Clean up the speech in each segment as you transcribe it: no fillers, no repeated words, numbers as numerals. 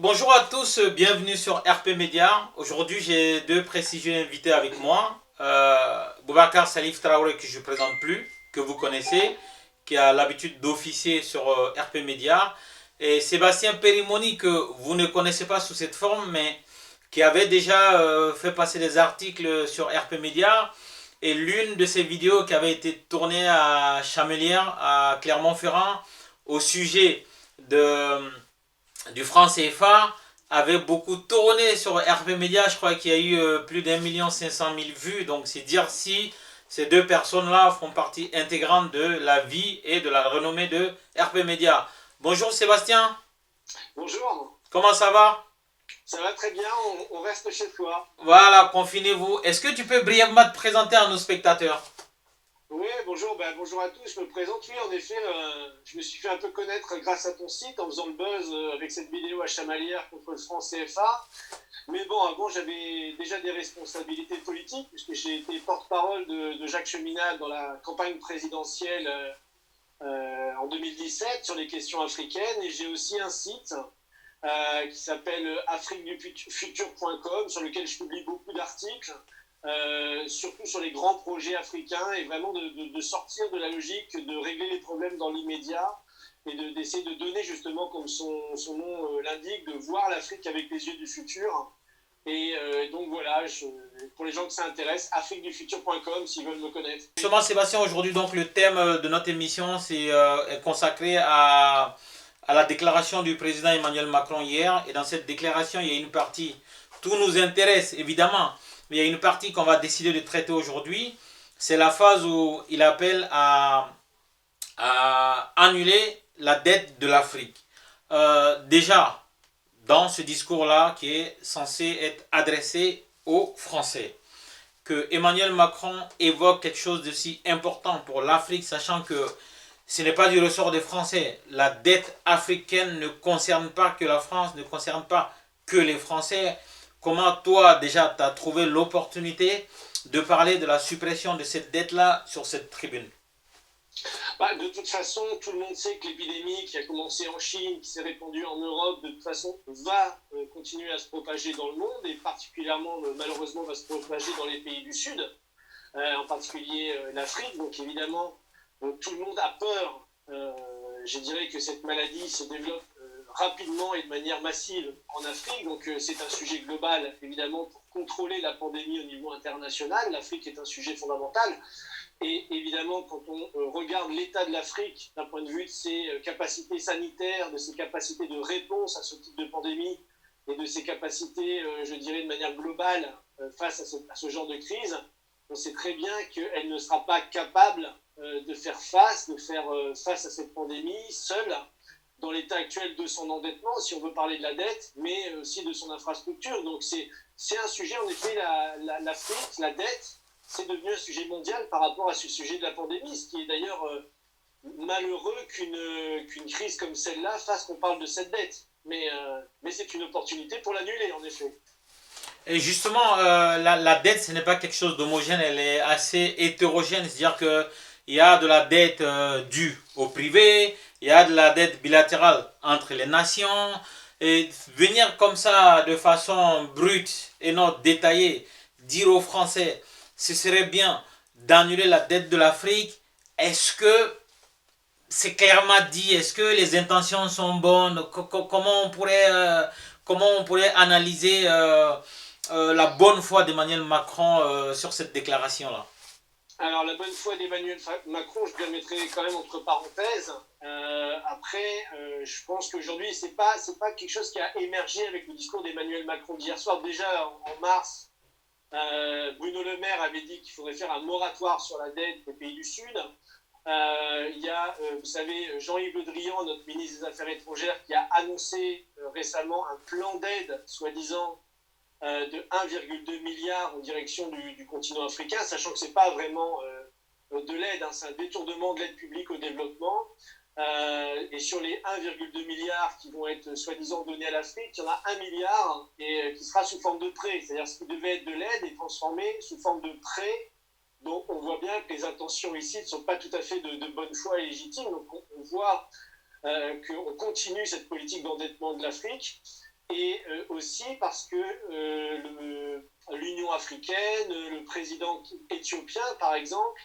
Bonjour à tous, bienvenue sur RP Média. Aujourd'hui, j'ai deux prestigieux invités avec moi. Boubacar Salif Traoré, que je ne présente plus, que vous connaissez, qui a l'habitude d'officier sur RP Média. Et Sébastien Périmoni, que vous ne connaissez pas sous cette forme, mais qui avait déjà fait passer des articles sur RP Média. Et l'une de ces vidéos qui avait été tournée à Chamelières, à Clermont-Ferrand, au sujet de du franc CFA avait beaucoup tourné sur RP Media. Je crois qu'il y a eu plus d'1,5 million vues. Donc c'est dire si ces deux personnes-là font partie intégrante de la vie et de la renommée de RP Media. Bonjour Sébastien. Bonjour, Comment ça va? ça va très bien, on reste chez toi. Voilà, confinez-vous. Est-ce que tu peux brièvement te présenter à nos spectateurs? Oui, bonjour, bonjour à tous, je me présente. Oui, en effet, je me suis fait un peu connaître grâce à ton site en faisant le buzz avec cette vidéo à Chamalières contre le franc CFA. Mais bon, avant, j'avais déjà des responsabilités politiques puisque j'ai été porte-parole de Jacques Cheminade dans la campagne présidentielle en 2017 sur les questions africaines. Et j'ai aussi un site qui s'appelle afriquedufutur.com sur lequel je publie beaucoup d'articles. Surtout sur les grands projets africains et vraiment de sortir de la logique de régler les problèmes dans l'immédiat et d'essayer de donner justement, comme son nom l'indique, de voir l'Afrique avec les yeux du futur. Et donc voilà, pour les gens que ça intéresse, afriquedufutur.com s'ils veulent me connaître. Justement Sébastien, aujourd'hui donc le thème de notre émission est consacré à la déclaration du président Emmanuel Macron hier. Et dans cette déclaration, il y a une partie, tout nous intéresse évidemment, mais il y a une partie qu'on va décider de traiter aujourd'hui. C'est la phase où il appelle à annuler la dette de l'Afrique. Déjà, dans ce discours-là qui est censé être adressé aux Français, que Emmanuel Macron évoque quelque chose de si important pour l'Afrique, sachant que ce n'est pas du ressort des Français. La dette africaine ne concerne pas que la France, ne concerne pas que les Français. Comment toi, déjà, tu as trouvé l'opportunité de parler de la suppression de cette dette-là sur cette tribune? De toute façon, tout le monde sait que l'épidémie qui a commencé en Chine, qui s'est répandue en Europe, de toute façon, va continuer à se propager dans le monde et particulièrement, malheureusement, va se propager dans les pays du Sud, en particulier l'Afrique. Donc évidemment, tout le monde a peur. Je dirais que cette maladie se développe rapidement et de manière massive en Afrique. Donc c'est un sujet global, évidemment, pour contrôler la pandémie au niveau international. L'Afrique est un sujet fondamental. Et évidemment, quand on regarde l'état de l'Afrique d'un point de vue de ses capacités sanitaires, de ses capacités de réponse à ce type de pandémie et de ses capacités, je dirais, de manière globale face à ce genre de crise, on sait très bien qu'elle ne sera pas capable de faire face à cette pandémie seule dans l'état actuel de son endettement, si on veut parler de la dette, mais aussi de son infrastructure. Donc c'est un sujet, en effet, l'Afrique, la dette, c'est devenu un sujet mondial par rapport à ce sujet de la pandémie, ce qui est d'ailleurs malheureux qu'une crise comme celle-là fasse qu'on parle de cette dette. Mais c'est une opportunité pour l'annuler, en effet. Et justement, la dette, ce n'est pas quelque chose d'homogène, elle est assez hétérogène. C'est-à-dire qu'il y a de la dette due au privé, il y a de la dette bilatérale entre les nations. Et venir comme ça, de façon brute et non détaillée, dire aux Français, ce serait bien d'annuler la dette de l'Afrique, est-ce que c'est clairement dit? Est-ce que les intentions sont bonnes? Comment on pourrait analyser la bonne foi d'Emmanuel Macron sur cette déclaration-là? Alors, la bonne foi d'Emmanuel Macron, je la mettrai quand même entre parenthèses. Après, je pense qu'aujourd'hui, c'est pas quelque chose qui a émergé avec le discours d'Emmanuel Macron d'hier soir. Déjà, en mars, Bruno Le Maire avait dit qu'il faudrait faire un moratoire sur la dette des pays du Sud. Il y a, vous savez, Jean-Yves Le Drian, notre ministre des Affaires étrangères, qui a annoncé récemment un plan d'aide, soi-disant, de 1,2 milliard en direction du continent africain, sachant que ce n'est pas vraiment de l'aide, hein, c'est un détournement de l'aide publique au développement. Et sur les 1,2 milliard qui vont être soi-disant donnés à l'Afrique, il y en a 1 milliard qui sera sous forme de prêt. C'est-à-dire ce qui devait être de l'aide est transformé sous forme de prêt. Donc on voit bien que les intentions ici ne sont pas tout à fait de bonne foi et légitimes. Donc on voit qu'on continue cette politique d'endettement de l'Afrique. et aussi parce que l'Union africaine, le président éthiopien par exemple,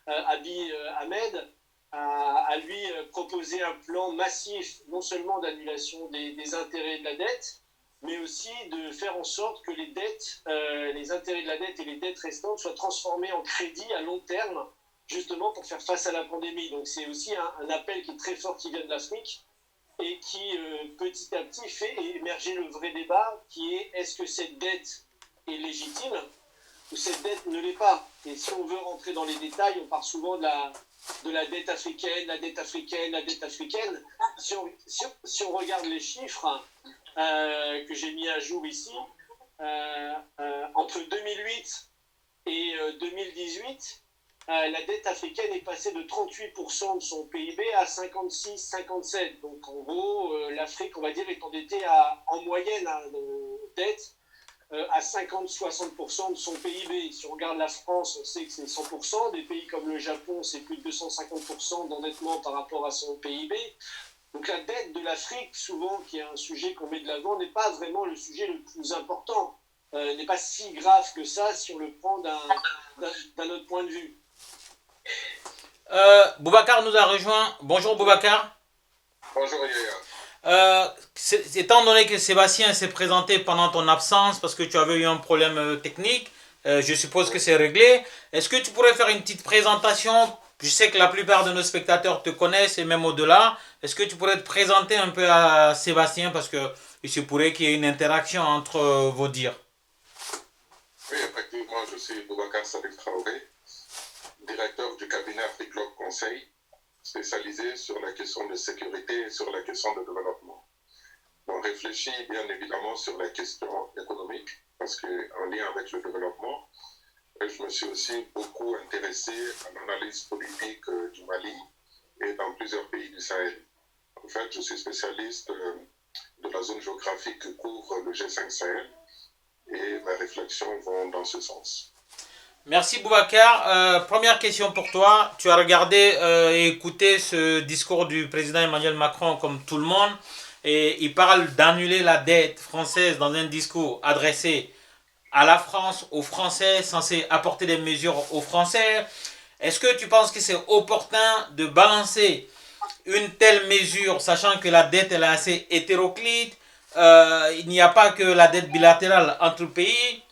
Abiy Ahmed, a lui proposé un plan massif non seulement d'annulation des intérêts de la dette, mais aussi de faire en sorte que les dettes, les intérêts de la dette et les dettes restantes soient transformés en crédit à long terme, justement pour faire face à la pandémie. Donc c'est aussi un appel qui est très fort qui vient de l'Afrique et qui petit à petit fait émerger le vrai débat qui est est-ce que cette dette est légitime ou cette dette ne l'est pas. Et si on veut rentrer dans les détails, on parle souvent de la dette africaine, la dette africaine, la dette africaine. Si on regarde les chiffres que j'ai mis à jour ici, entre 2008 et 2018, la dette africaine est passée de 38% de son PIB à 56-57%. Donc en gros, l'Afrique, on va dire, est endettée en moyenne dette à 50-60% de son PIB. Si on regarde la France, on sait que c'est 100%. Des pays comme le Japon, c'est plus de 250% d'endettement par rapport à son PIB. Donc la dette de l'Afrique, souvent, qui est un sujet qu'on met de l'avant, n'est pas vraiment le sujet le plus important. N'est pas si grave que ça si on le prend d'un autre point de vue. Boubacar nous a rejoint. Bonjour Boubacar. Bonjour Yaya. Étant donné que Sébastien s'est présenté pendant ton absence parce que tu avais eu un problème technique, je suppose que c'est réglé. Est-ce que tu pourrais faire une petite présentation? Je sais que la plupart de nos spectateurs te connaissent et même au-delà. Est-ce que tu pourrais te présenter un peu à Sébastien parce qu'il se pourrait qu'il y ait une interaction entre vos dires? Oui, effectivement, je suis Boubacar Salif Traoré, directeur du cabinet Afrique-Globe Conseil, spécialisé sur la question de sécurité et sur la question de développement. On réfléchit bien évidemment sur la question économique, parce qu'en lien avec le développement, je me suis aussi beaucoup intéressé à l'analyse politique du Mali et dans plusieurs pays du Sahel. En fait, je suis spécialiste de la zone géographique que couvre le G5 Sahel et mes réflexions vont dans ce sens. Merci Boubacar. Première question pour toi. Tu as regardé et écouté ce discours du président Emmanuel Macron comme tout le monde. Et il parle d'annuler la dette française dans un discours adressé à la France, aux Français, censé apporter des mesures aux Français. Est-ce que tu penses que c'est opportun de balancer une telle mesure, sachant que la dette elle est assez hétéroclite? Il n'y a pas que la dette bilatérale entre pays.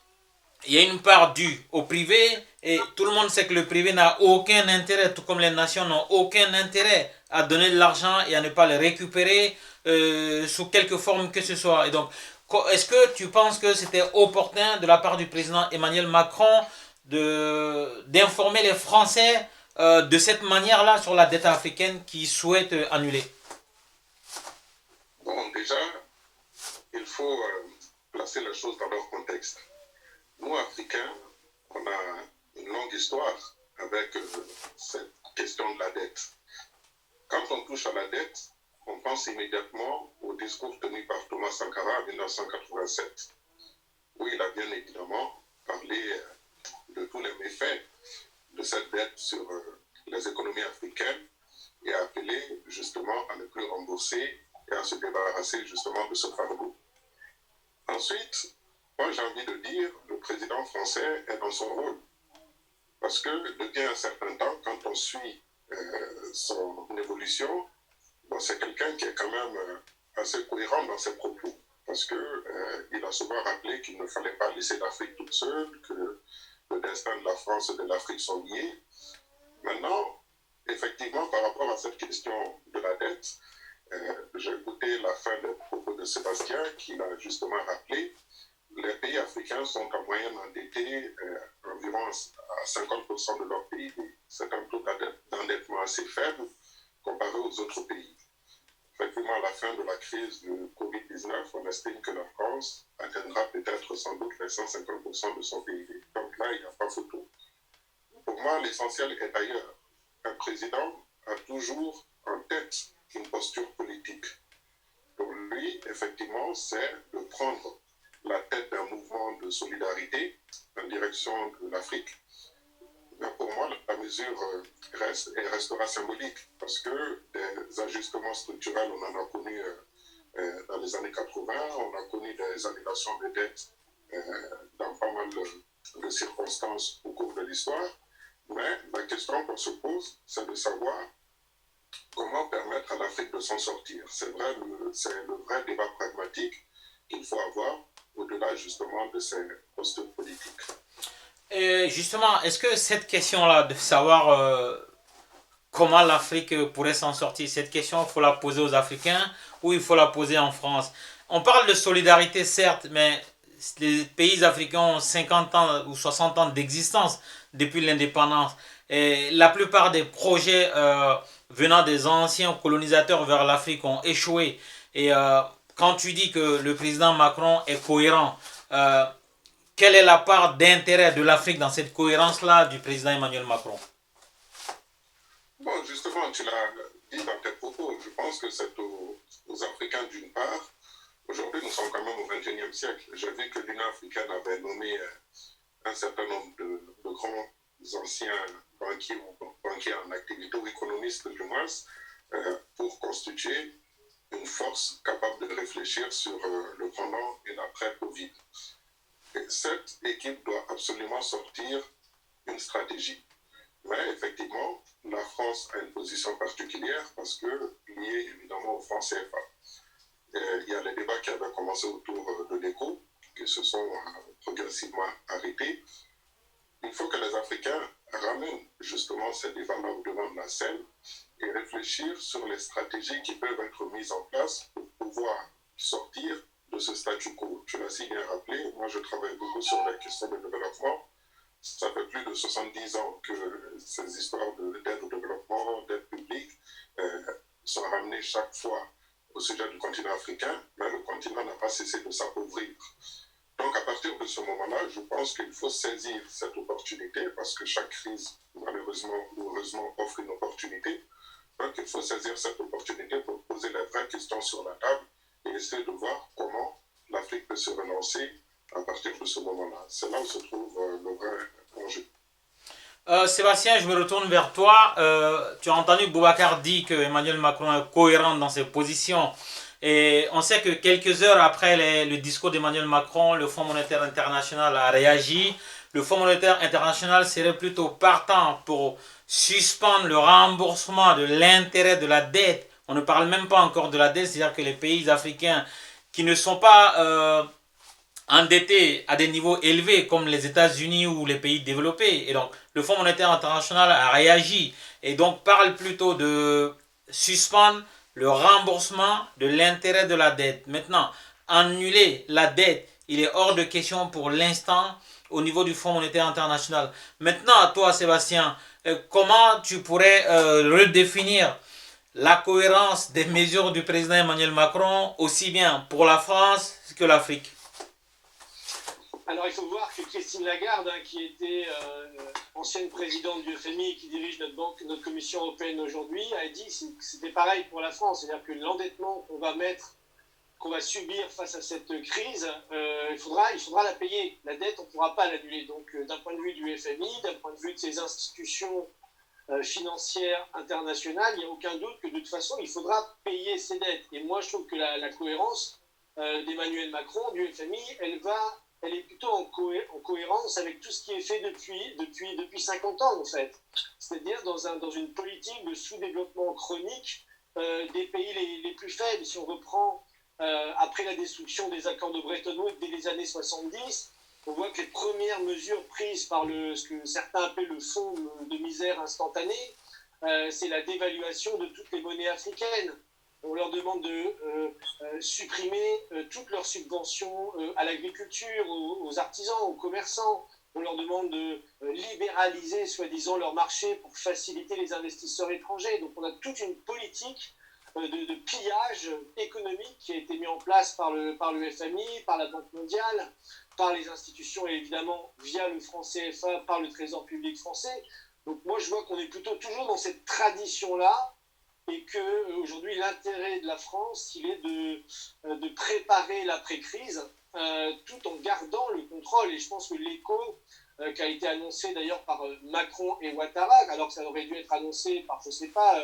Il y a une part due au privé et tout le monde sait que le privé n'a aucun intérêt, tout comme les nations n'ont aucun intérêt à donner de l'argent et à ne pas le récupérer sous quelque forme que ce soit. Et donc, est-ce que tu penses que c'était opportun de la part du président Emmanuel Macron d'informer les Français de cette manière-là sur la dette africaine qu'ils souhaitent annuler? Bon, déjà, il faut placer les choses dans leur contexte. Nous, Africains, on a une longue histoire avec cette question de la dette. Quand on touche à la dette, on pense immédiatement au discours tenu par Thomas Sankara en 1987, où il a bien évidemment parlé de tous les méfaits de cette dette sur les économies africaines et a appelé justement à ne plus rembourser et à se débarrasser justement de ce fardeau. Ensuite, moi j'ai envie de dire, le président français est dans son rôle. Parce que depuis un certain temps, quand on suit son évolution, bon, c'est quelqu'un qui est quand même assez cohérent dans ses propos. Parce qu'il a souvent rappelé qu'il ne fallait pas laisser l'Afrique toute seule, que le destin de la France et de l'Afrique sont liés. Maintenant, effectivement, par rapport à cette question de la dette, j'ai écouté la fin des propos de Sébastien qui l'a justement rappelé. Les pays africains sont en moyenne endettés environ à 50% de leur PIB. C'est un taux d'endettement assez faible comparé aux autres pays. Effectivement, à la fin de la crise du Covid-19, on estime que la France atteindra peut-être sans doute les 150% de son PIB. Donc là, il n'y a pas photo. Pour moi, l'essentiel est ailleurs. Un président a toujours en tête une posture politique. Pour lui, effectivement, c'est de prendre la tête d'un mouvement de solidarité en direction de l'Afrique. Mais pour moi, la mesure restera symbolique parce que des ajustements structurels, on en a connu dans les années 80. On a connu des annulations de dettes dans pas mal de circonstances au cours de l'histoire. Mais la question qu'on se pose, c'est de savoir comment permettre à l'Afrique de s'en sortir. C'est le vrai débat pragmatique qu'il faut avoir au-delà justement de ces postes politiques. Et justement, est-ce que cette question-là de savoir comment l'Afrique pourrait s'en sortir, cette question, il faut la poser aux Africains ou il faut la poser en France? On parle de solidarité, certes, mais les pays africains ont 50 ans ou 60 ans d'existence depuis l'indépendance. Et la plupart des projets venant des anciens colonisateurs vers l'Afrique ont échoué. Et quand tu dis que le président Macron est cohérent, quelle est la part d'intérêt de l'Afrique dans cette cohérence-là du président Emmanuel Macron? Bon, justement, tu l'as dit dans tes propos. Je pense que c'est aux Africains d'une part. Aujourd'hui, nous sommes quand même au XXIe siècle. J'ai vu que l'Union africaine avait nommé un certain nombre de grands anciens banquiers ou banquiers en activité, ou économistes du moins, pour constituer une force capable de réfléchir sur le pendant et l'après-Covid. Et cette équipe doit absolument sortir une stratégie. Mais effectivement, la France a une position particulière parce que liée évidemment au franc CFA. Il y a les débats qui avaient commencé autour de l'éco, qui se sont progressivement arrêtés. Il faut que les Africains ramènent justement ces débats-là au devant de la scène et réfléchir sur les stratégies qui peuvent être mises en place pour pouvoir sortir de ce statu quo. Tu l'as si bien rappelé, moi je travaille beaucoup sur les questions de développement. Ça fait plus de 70 ans que ces histoires d'aide au développement, d'aide publique, sont ramenées chaque fois au sujet du continent africain, mais le continent n'a pas cessé de s'appauvrir. Donc à partir de ce moment-là, je pense qu'il faut saisir cette opportunité, parce que chaque crise, malheureusement ou heureusement, offre une opportunité. Donc il faut saisir cette opportunité pour poser les vraies questions sur la table et essayer de voir comment l'Afrique peut se relancer à partir de ce moment-là. C'est là où se trouve le vrai enjeu. Sébastien, je me retourne vers toi. Tu as entendu Boubacar dire que Emmanuel Macron est cohérent dans ses positions. Et on sait que quelques heures après le discours d'Emmanuel Macron, le Fonds monétaire international a réagi. Le Fonds monétaire international serait plutôt partant pour suspendre le remboursement de l'intérêt de la dette. On ne parle même pas encore de la dette, c'est-à-dire que les pays africains qui ne sont pas endettés à des niveaux élevés comme les États-Unis ou les pays développés. Et donc, le Fonds monétaire international a réagi et donc parle plutôt de suspendre le remboursement de l'intérêt de la dette. Maintenant, annuler la dette, il est hors de question pour l'instant au niveau du Fonds monétaire international. Maintenant, à toi, Sébastien, comment tu pourrais redéfinir la cohérence des mesures du président Emmanuel Macron, aussi bien pour la France que l'Afrique? Alors il faut voir que Christine Lagarde, qui était ancienne présidente du FMI et qui dirige notre Commission européenne aujourd'hui, a dit que c'était pareil pour la France. C'est-à-dire que l'endettement qu'on va subir face à cette crise, il faudra la payer. La dette, on ne pourra pas l'annuler. Donc d'un point de vue du FMI, d'un point de vue de ces institutions financières internationales, il n'y a aucun doute que de toute façon, il faudra payer ces dettes. Et moi, je trouve que la cohérence d'Emmanuel Macron, du FMI, elle est plutôt en cohérence avec tout ce qui est fait depuis 50 ans, en fait. C'est-à-dire dans une politique de sous-développement chronique des pays les plus faibles. Si on reprend après la destruction des accords de Bretton Woods dès les années 70, on voit que les premières mesures prises par ce que certains appellent le fonds de misère instantané, c'est la dévaluation de toutes les monnaies africaines. On leur demande de supprimer toutes leurs subventions à l'agriculture, aux artisans, aux commerçants. On leur demande de libéraliser, soi-disant, leur marché pour faciliter les investisseurs étrangers. Donc on a toute une politique de pillage économique qui a été mise en place par le FMI, par la Banque mondiale, par les institutions et évidemment via le franc CFA, par le Trésor public français. Donc moi je vois qu'on est plutôt toujours dans cette tradition-là, et qu'aujourd'hui, l'intérêt de la France, il est de préparer l'après-crise tout en gardant le contrôle. Et je pense que l'écho qui a été annoncé d'ailleurs par Macron et Ouattara, alors que ça aurait dû être annoncé par, je ne sais pas,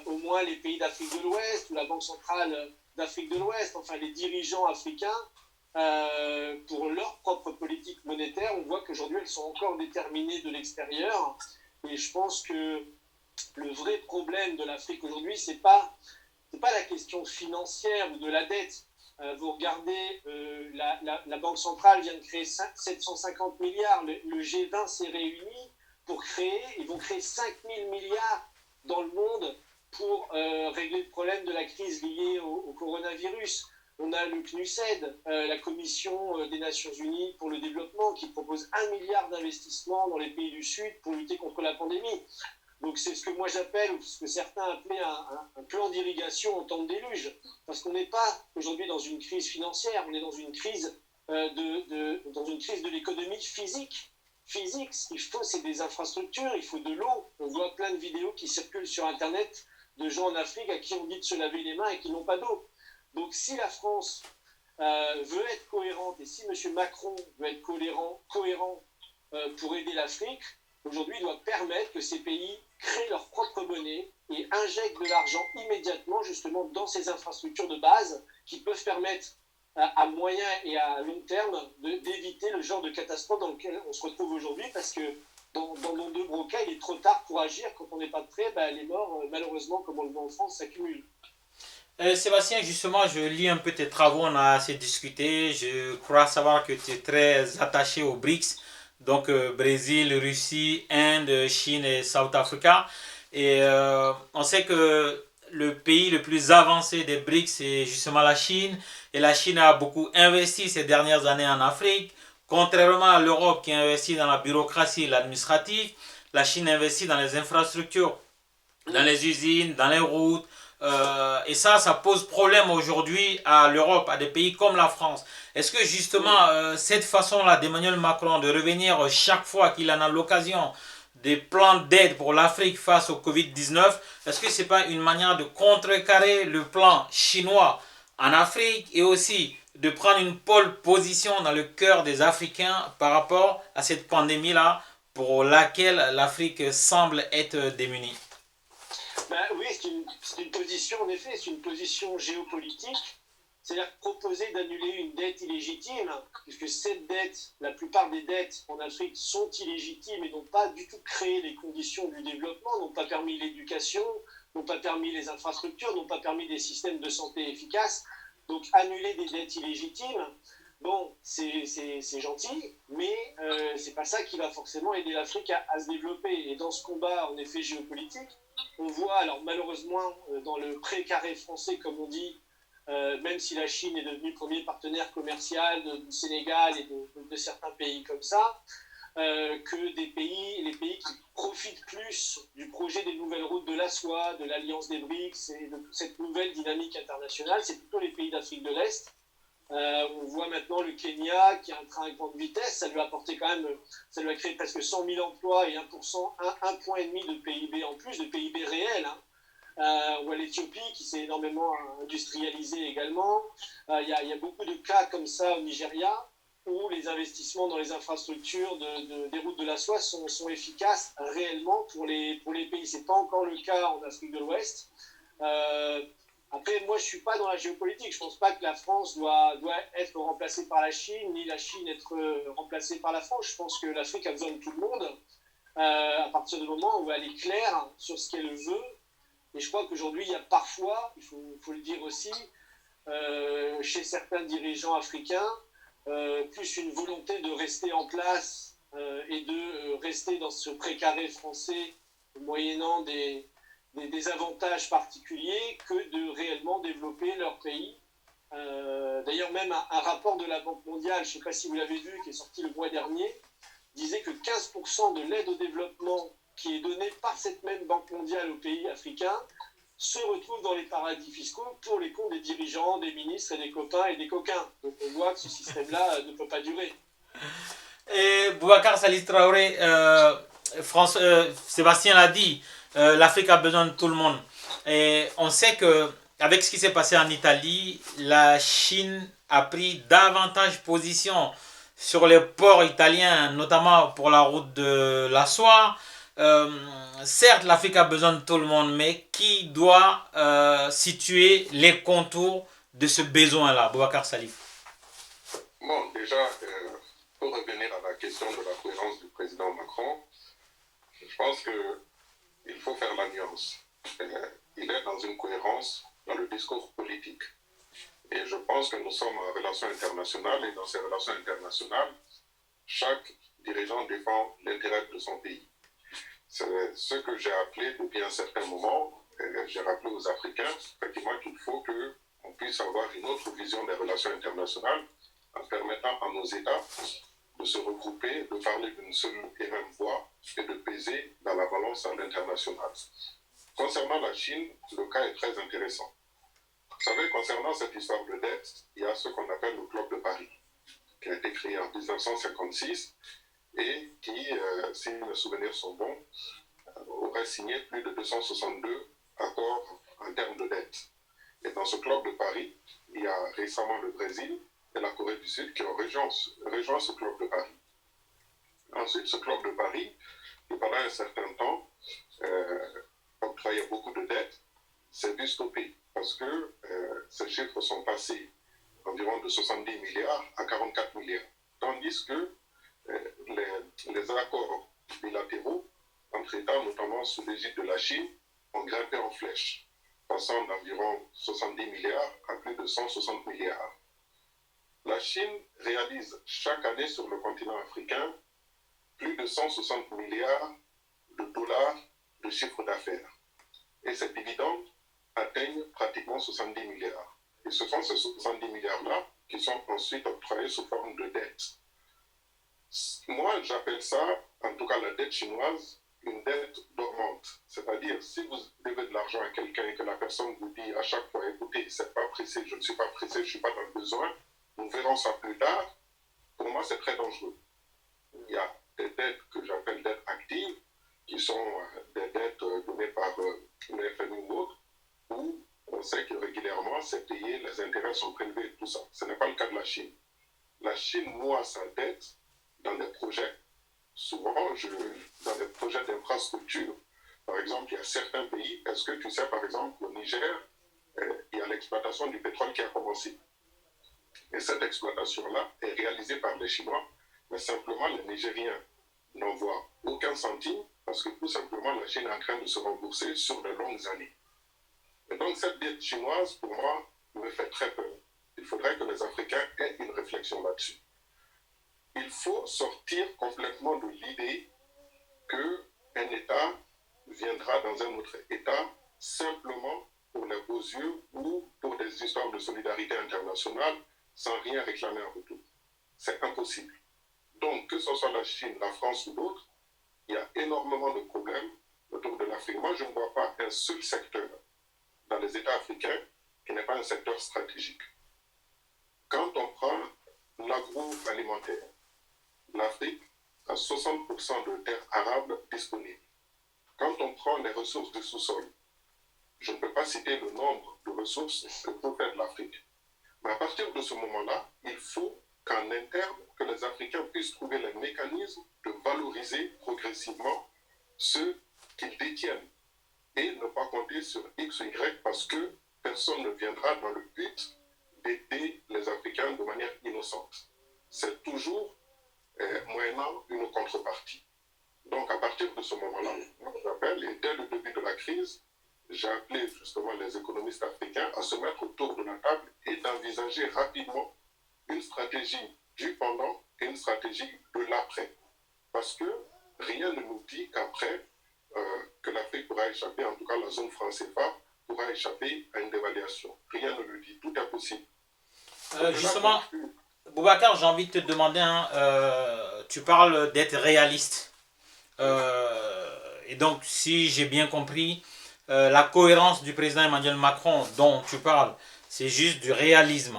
au moins les pays d'Afrique de l'Ouest ou la Banque centrale d'Afrique de l'Ouest, enfin les dirigeants africains, pour leur propre politique monétaire. On voit qu'aujourd'hui, elles sont encore déterminées de l'extérieur. Et je pense que le vrai problème de l'Afrique aujourd'hui, c'est pas la question financière ou de la dette. Vous regardez, la Banque centrale vient de créer 750 milliards. Le G20 s'est réuni pour ils vont créer 5000 milliards dans le monde pour régler le problème de la crise liée au coronavirus. On a le CNUSED, la Commission des Nations Unies pour le développement, qui propose 1 milliard d'investissements dans les pays du Sud pour lutter contre la pandémie. Donc c'est ce que moi j'appelle, ou ce que certains appelaient un plan d'irrigation en temps de déluge. Parce qu'on n'est pas aujourd'hui dans une crise financière, on est dans une crise de l'économie physique. Ce qu'il faut, c'est des infrastructures, il faut de l'eau. On voit plein de vidéos qui circulent sur Internet de gens en Afrique à qui on dit de se laver les mains et qui n'ont pas d'eau. Donc si la France veut être cohérente et si M. Macron veut être cohérent pour aider l'Afrique, aujourd'hui il doit permettre que ces pays créent leur propre monnaie et injectent de l'argent immédiatement justement dans ces infrastructures de base qui peuvent permettre à moyen et à long terme d'éviter le genre de catastrophe dans lequel on se retrouve aujourd'hui, parce que dans nos deux gros cas, il est trop tard pour agir. Quand on n'est pas prêt, les morts, malheureusement, comme on le voit en France, s'accumulent. Sébastien, justement, je lis un peu tes travaux, on a assez discuté. Je crois savoir que tu es très attaché aux BRICS, donc Brésil, Russie, Inde, Chine et South Africa. Et on sait que le pays le plus avancé des BRICS, c'est justement la Chine. Et la Chine a beaucoup investi ces dernières années en Afrique. Contrairement à l'Europe qui investit dans la bureaucratie et l'administratif, la Chine investit dans les infrastructures, dans les usines, dans les routes. Et ça pose problème aujourd'hui à l'Europe, à des pays comme la France. Est-ce que justement cette façon-là d'Emmanuel Macron de revenir chaque fois qu'il en a l'occasion des plans d'aide pour l'Afrique face au Covid-19, est-ce que ce n'est pas une manière de contrecarrer le plan chinois en Afrique et aussi de prendre une pole position dans le cœur des Africains par rapport à cette pandémie-là pour laquelle l'Afrique semble être démunie? Oui, c'est une position, en effet, c'est une position géopolitique. C'est-à-dire proposer d'annuler une dette illégitime, puisque cette dette, la plupart des dettes en Afrique sont illégitimes et n'ont pas du tout créé les conditions du développement, n'ont pas permis l'éducation, n'ont pas permis les infrastructures, n'ont pas permis des systèmes de santé efficaces. Donc annuler des dettes illégitimes, bon, c'est gentil, mais c'est pas ça qui va forcément aider l'Afrique à se développer. Et dans ce combat, en effet, géopolitique, on voit, alors malheureusement, dans le pré-carré français, comme on dit, même si la Chine est devenue premier partenaire commercial du Sénégal et de certains pays comme ça, que les pays qui profitent plus du projet des nouvelles routes de la soie, de l'alliance des BRICS et de cette nouvelle dynamique internationale, c'est plutôt les pays d'Afrique de l'Est. On voit maintenant le Kenya qui a un train à grande vitesse, ça lui a apporté quand même, ça lui a créé presque 100 000 emplois et 1,5 point de PIB en plus, de PIB réel. Ou à l'Éthiopie qui s'est énormément industrialisée également. Il y a beaucoup de cas comme ça au Nigeria où les investissements dans les infrastructures des routes de la soie sont efficaces réellement pour les pays. Ce n'est pas encore le cas en Afrique de l'Ouest. Après, moi, je ne suis pas dans la géopolitique. Je ne pense pas que la France doit être remplacée par la Chine, ni la Chine être remplacée par la France. Je pense que l'Afrique a besoin de tout le monde à partir du moment où elle est claire sur ce qu'elle veut. Et je crois qu'aujourd'hui, il y a parfois, il faut le dire aussi, chez certains dirigeants africains, plus une volonté de rester en place et de rester dans ce précaré français, moyennant des avantages particuliers, que de réellement développer leur pays. D'ailleurs, même un rapport de la Banque mondiale, je ne sais pas si vous l'avez vu, qui est sorti le mois dernier, disait que 15% de l'aide au développement qui est donnée par cette même Banque mondiale aux pays africains se retrouve dans les paradis fiscaux pour les comptes des dirigeants, des ministres et des copains et des coquins. Donc on voit que ce système-là ne peut pas durer. Et Boubacar Salif Traoré, Sébastien l'a dit, l'Afrique a besoin de tout le monde. Et on sait qu'avec ce qui s'est passé en Italie, la Chine a pris davantage position sur les ports italiens, notamment pour la route de la soie. Certes, l'Afrique a besoin de tout le monde, mais qui doit situer les contours de ce besoin-là, Boubacar Salif? Bon, déjà, pour revenir à la question de la cohérence du président Macron, je pense qu'il faut faire la nuance. Il est dans une cohérence dans le discours politique. Et je pense que nous sommes en relation internationale et dans ces relations internationales, chaque dirigeant défend l'intérêt de son pays. C'est ce que j'ai appelé depuis un certain moment, j'ai rappelé aux Africains, effectivement, qu'il faut qu'on puisse avoir une autre vision des relations internationales en permettant à nos États de se regrouper, de parler d'une seule et même voix et de peser dans la balance à l'international. Concernant la Chine, le cas est très intéressant. Vous savez, concernant cette histoire de dette, il y a ce qu'on appelle le Club de Paris, qui a été créé en 1956 et qui, si mes souvenirs sont bons, aurait signé plus de 262 accords en termes de dette. Et dans ce Club de Paris, il y a récemment le Brésil et la Corée du Sud qui ont rejoint ce Club de Paris. Ensuite, ce Club de Paris, qui pendant un certain temps octroyait beaucoup de dettes, s'est vu stopper parce que ces chiffres sont passés environ de 70 milliards à 44 milliards. Tandis que les accords bilatéraux entre États, notamment sous l'égide de la Chine, ont grimpé en flèche, passant d'environ 70 milliards à plus de 160 milliards. La Chine réalise chaque année sur le continent africain plus de 160 milliards de dollars de chiffre d'affaires. Et ces dividendes atteignent pratiquement 70 milliards. Et ce sont ces 70 milliards-là qui sont ensuite octroyés sous forme de dette. Moi, j'appelle ça, en tout cas la dette chinoise, une dette dormante. C'est-à-dire, si vous devez de l'argent à quelqu'un et que la personne vous dit à chaque fois, écoutez, c'est pas pressé, je ne suis pas pressé, je ne suis pas dans le besoin, nous verrons ça plus tard, pour moi, c'est très dangereux. Il y a des dettes que j'appelle dettes actives, qui sont des dettes données par le FMI ou autre, où on sait que régulièrement, c'est payé, les intérêts sont prélevés, tout ça. Ce n'est pas le cas de la Chine. La Chine noie sa dette dans des projets. Souvent, dans des projets d'infrastructure. Par exemple, il y a certains pays, est-ce que tu sais, par exemple, au Niger, il y a l'exploitation du pétrole qui a commencé. Et cette exploitation-là est réalisée par les Chinois, mais simplement les Nigériens n'envoient aucun centime parce que tout simplement la Chine est en train de se rembourser sur de longues années. Et donc cette dette chinoise, pour moi, me fait très peur. Il faudrait que les Africains aient une réflexion là-dessus. Il faut sortir complètement de l'idée qu'un État viendra dans un autre État simplement pour les beaux yeux ou pour des histoires de solidarité internationale sans rien réclamer en retour. C'est impossible. Donc, que ce soit la Chine, la France ou d'autres, il y a énormément de problèmes autour de l'Afrique. Moi, je ne vois pas un seul secteur dans les États africains qui n'est pas un secteur stratégique. Quand on prend l'agroalimentaire, l'Afrique a 60% de terres arables disponibles. Quand on prend les ressources du sous-sol, je ne peux pas citer le nombre de ressources que peut faire l'Afrique. Mais à partir de ce moment-là, il faut qu'en interne, que les Africains puissent trouver les mécanismes de valoriser progressivement ce qu'ils détiennent et ne pas compter sur X ou Y parce que personne ne viendra dans le but d'aider les Africains de manière innocente. C'est toujours moyennant une contrepartie. Donc à partir de ce moment-là, j'appelle, et dès le début de la crise, j'ai appelé justement les économistes africains à se mettre autour de la table et d'envisager rapidement une stratégie du pendant et une stratégie de l'après. Parce que rien ne nous dit qu'après, que l'Afrique pourra échapper, en tout cas la zone franc CFA, pourra échapper à une dévaluation. Rien ne le dit, tout est possible. Justement, Boubacar, j'ai envie de te demander, tu parles d'être réaliste. Et donc, si j'ai bien compris, la cohérence du président Emmanuel Macron dont tu parles, c'est juste du réalisme.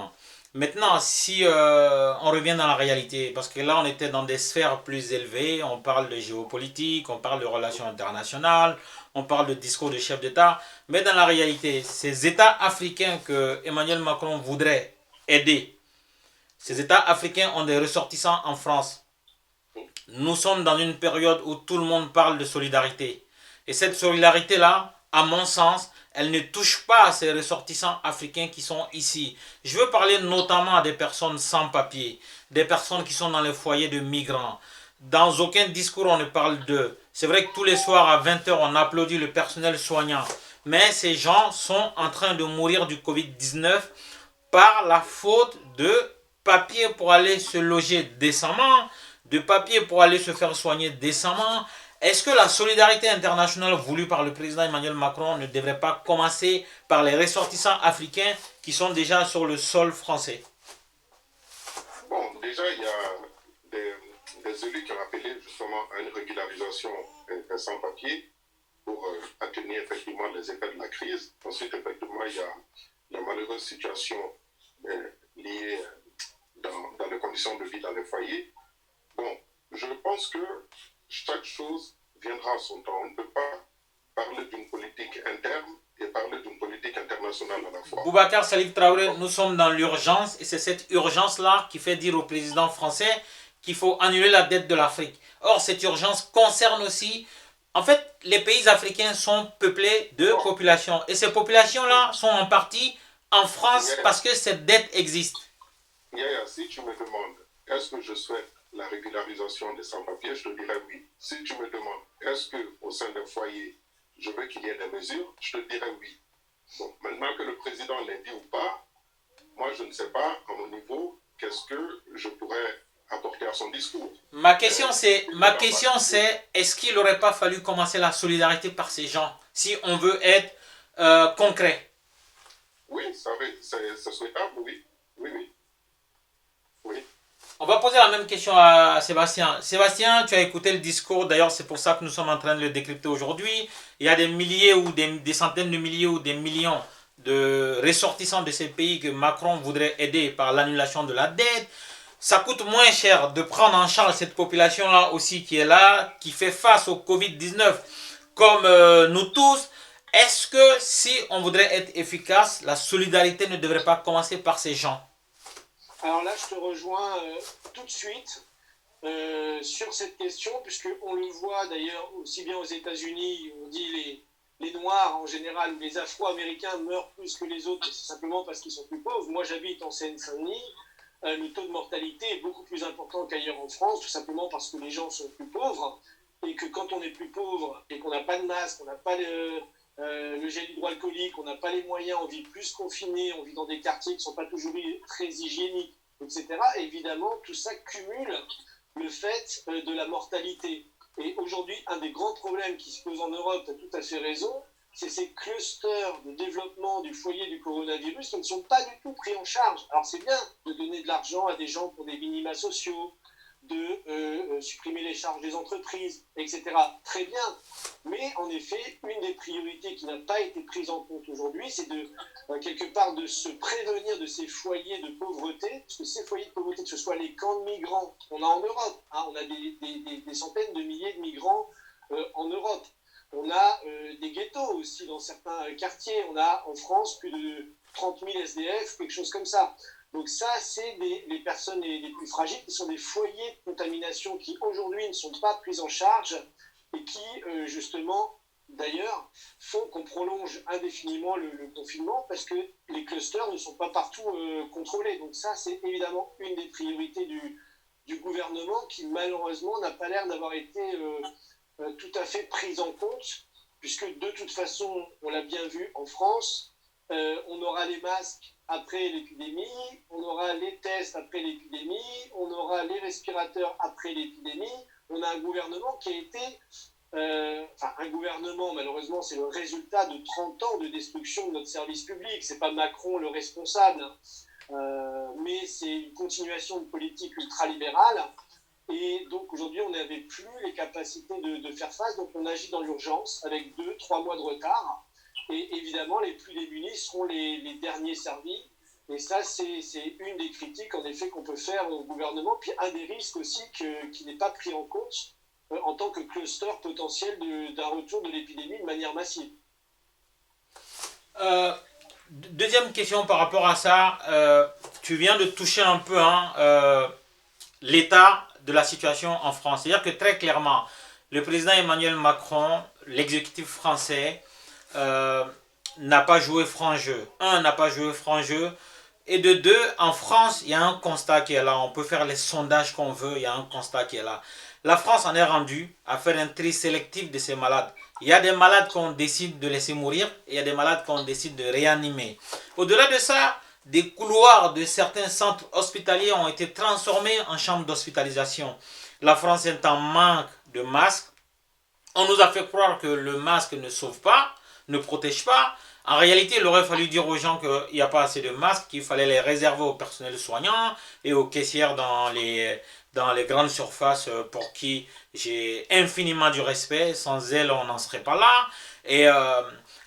Maintenant, si on revient dans la réalité, parce que là on était dans des sphères plus élevées, on parle de géopolitique, on parle de relations internationales, on parle de discours de chef d'État, mais dans la réalité, ces États africains que Emmanuel Macron voudrait aider, ces États africains ont des ressortissants en France. Nous sommes dans une période où tout le monde parle de solidarité. Et cette solidarité-là, à mon sens, elle ne touche pas à ces ressortissants africains qui sont ici. Je veux parler notamment à des personnes sans papier, des personnes qui sont dans les foyers de migrants. Dans aucun discours on ne parle d'eux. C'est vrai que tous les soirs à 20 h on applaudit le personnel soignant. Mais ces gens sont en train de mourir du Covid-19 par la faute de papier pour aller se loger décemment, de papier pour aller se faire soigner décemment. Est-ce que la solidarité internationale voulue par le président Emmanuel Macron ne devrait pas commencer par les ressortissants africains qui sont déjà sur le sol français? Bon, déjà, il y a des élus qui ont appelé justement à une régularisation des sans-papiers pour atténuer effectivement les effets de la crise. Ensuite, effectivement, il y a la malheureuse situation liée dans les conditions de vie dans les foyers. Bon, je pense que chaque chose viendra à son temps. On ne peut pas parler d'une politique interne et parler d'une politique internationale à la fois. Boubacar Salif Traoré, nous sommes dans l'urgence et c'est cette urgence-là qui fait dire au président français qu'il faut annuler la dette de l'Afrique. Or, cette urgence concerne aussi... En fait, les pays africains sont peuplés de populations. Et ces populations-là sont en partie en France parce que cette dette existe. Yaya, si tu me demandes, est-ce que je souhaite la régularisation des sans-papiers, je te dirais oui. Si tu me demandes, est-ce qu'au sein d'un foyer, je veux qu'il y ait des mesures, je te dirais oui. Bon, maintenant que le président l'a dit ou pas, moi je ne sais pas, à mon niveau, qu'est-ce que je pourrais apporter à son discours. Ma question c'est, est-ce qu'il n'aurait pas fallu commencer la solidarité par ces gens, si on veut être concret? Oui, c'est souhaitable, oui. Oui. On va poser la même question à Sébastien. Sébastien, tu as écouté le discours, d'ailleurs c'est pour ça que nous sommes en train de le décrypter aujourd'hui. Il y a des milliers ou des centaines de milliers ou des millions de ressortissants de ces pays que Macron voudrait aider par l'annulation de la dette. Ça coûte moins cher de prendre en charge cette population-là aussi qui est là, qui fait face au Covid-19 comme nous tous. Est-ce que si on voudrait être efficace, la solidarité ne devrait pas commencer par ces gens? Alors là, je te rejoins tout de suite sur cette question, puisqu'on le voit d'ailleurs aussi bien aux États-Unis, on dit les Noirs en général, les Afro-Américains meurent plus que les autres, c'est simplement parce qu'ils sont plus pauvres. Moi, j'habite en Seine-Saint-Denis. Le taux de mortalité est beaucoup plus important qu'ailleurs en France, tout simplement parce que les gens sont plus pauvres, et que quand on est plus pauvre et qu'on n'a pas de masque, on n'a pas le gel hydroalcoolique, on n'a pas les moyens, on vit plus confiné, on vit dans des quartiers qui ne sont pas toujours très hygiéniques, etc. Et évidemment, tout ça cumule le fait de la mortalité. Et aujourd'hui, un des grands problèmes qui se pose en Europe, tu as tout à fait raison, c'est ces clusters de développement du foyer du coronavirus qui ne sont pas du tout pris en charge. Alors c'est bien de donner de l'argent à des gens pour des minima sociaux, de supprimer les charges des entreprises, etc. Très bien. Mais en effet, une des priorités qui n'a pas été prise en compte aujourd'hui, c'est de, quelque part, de se prévenir de ces foyers de pauvreté, parce que ces foyers de pauvreté, que ce soit les camps de migrants qu'on a en Europe, hein, on a des centaines de milliers de migrants en Europe. On a des ghettos aussi dans certains quartiers. On a en France plus de 30 000 SDF, quelque chose comme ça. Donc ça, c'est les personnes les plus fragiles, qui sont des foyers de contamination qui aujourd'hui ne sont pas pris en charge et qui, justement, d'ailleurs, font qu'on prolonge indéfiniment le confinement parce que les clusters ne sont pas partout contrôlés. Donc ça, c'est évidemment une des priorités du gouvernement qui, malheureusement, n'a pas l'air d'avoir été tout à fait prise en compte, puisque de toute façon, on l'a bien vu en France, on aura les masques après l'épidémie, on aura les tests après l'épidémie, on aura les respirateurs après l'épidémie. On a un gouvernement qui a été... un gouvernement, malheureusement, c'est le résultat de 30 ans de destruction de notre service public. C'est pas Macron le responsable, mais c'est une continuation de politique ultralibérale. Et donc aujourd'hui, on n'avait plus les capacités de faire face, donc on agit dans l'urgence avec 2-3 mois de retard. Et évidemment, les plus démunis seront les derniers servis. Et ça, c'est une des critiques, en effet, qu'on peut faire au gouvernement. Puis un des risques aussi qui n'est pas pris en compte en tant que cluster potentiel d'un retour de l'épidémie de manière massive. Deuxième question par rapport à ça. Tu viens de toucher un peu l'état de la situation en France. C'est-à-dire que très clairement, le président Emmanuel Macron, l'exécutif français, n'a pas joué franc jeu. N'a pas joué franc jeu. Et de deux, en France, il y a un constat qui est là. On peut faire les sondages qu'on veut, il y a un constat qui est là. La France en est rendue à faire un tri sélectif de ses malades. Il y a des malades qu'on décide de laisser mourir et il y a des malades qu'on décide de réanimer. Au-delà de ça, des couloirs de certains centres hospitaliers ont été transformés en chambres d'hospitalisation. La France est en manque de masques. On nous a fait croire que le masque ne sauve pas, ne protège pas. En réalité, il aurait fallu dire aux gens qu'il n'y a pas assez de masques, qu'il fallait les réserver au personnel soignant et aux caissières dans les grandes surfaces pour qui j'ai infiniment du respect. Sans elles, on n'en serait pas là. Et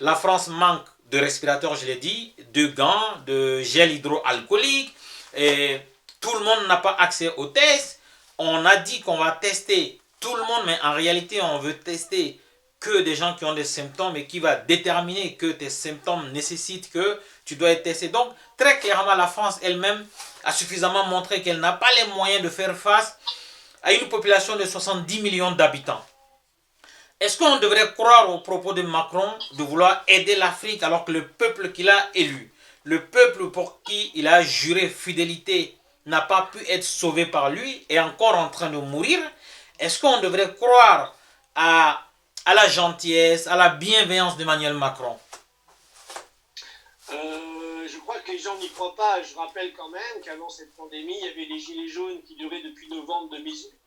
la France manque de respirateurs, je l'ai dit, de gants, de gel hydroalcoolique. Et tout le monde n'a pas accès aux tests. On a dit qu'on va tester tout le monde, mais en réalité, on veut tester que des gens qui ont des symptômes et qui va déterminer que tes symptômes nécessitent que tu dois être testé. Donc, très clairement, la France elle-même a suffisamment montré qu'elle n'a pas les moyens de faire face à une population de 70 millions d'habitants. Est-ce qu'on devrait croire aux propos de Macron de vouloir aider l'Afrique alors que le peuple qu'il a élu, le peuple pour qui il a juré fidélité, n'a pas pu être sauvé par lui et est encore en train de mourir? Est-ce qu'on devrait croire à la gentillesse, à la bienveillance d'Emmanuel Macron? Je crois que les gens n'y croient pas. Je rappelle quand même qu'avant cette pandémie, il y avait les gilets jaunes qui duraient depuis novembre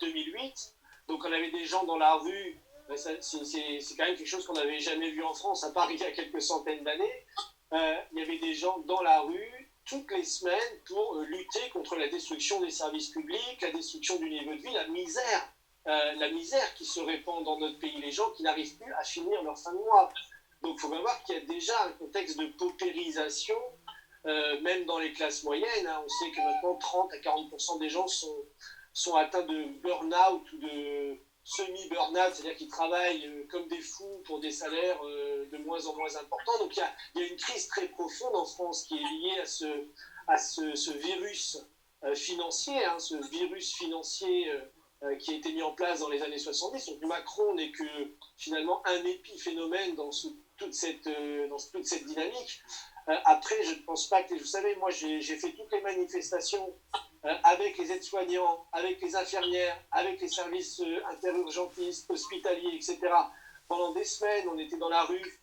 2008. Donc on avait des gens dans la rue. C'est quand même quelque chose qu'on n'avait jamais vu en France, à part il y a quelques centaines d'années. Il y avait des gens dans la rue toutes les semaines pour lutter contre la destruction des services publics, la destruction du niveau de vie, la misère qui se répand dans notre pays, les gens qui n'arrivent plus à finir leur fin de mois. Donc il faut bien voir qu'il y a déjà un contexte de paupérisation, même dans les classes moyennes. Hein. On sait que maintenant 30 à 40% des gens sont atteints de burn-out ou de semi-burn-out, c'est-à-dire qu'ils travaillent comme des fous pour des salaires de moins en moins importants. Donc il y a une crise très profonde en France qui est liée à ce virus financier, hein, ce virus financier qui a été mis en place dans les années 70. Donc Macron n'est que finalement un épiphénomène dans toute cette dynamique. Après, je ne pense pas que... Vous savez, moi, j'ai fait toutes les manifestations avec les aides-soignants, avec les infirmières, avec les services interurgentistes, hospitaliers, etc. Pendant des semaines, on était dans la rue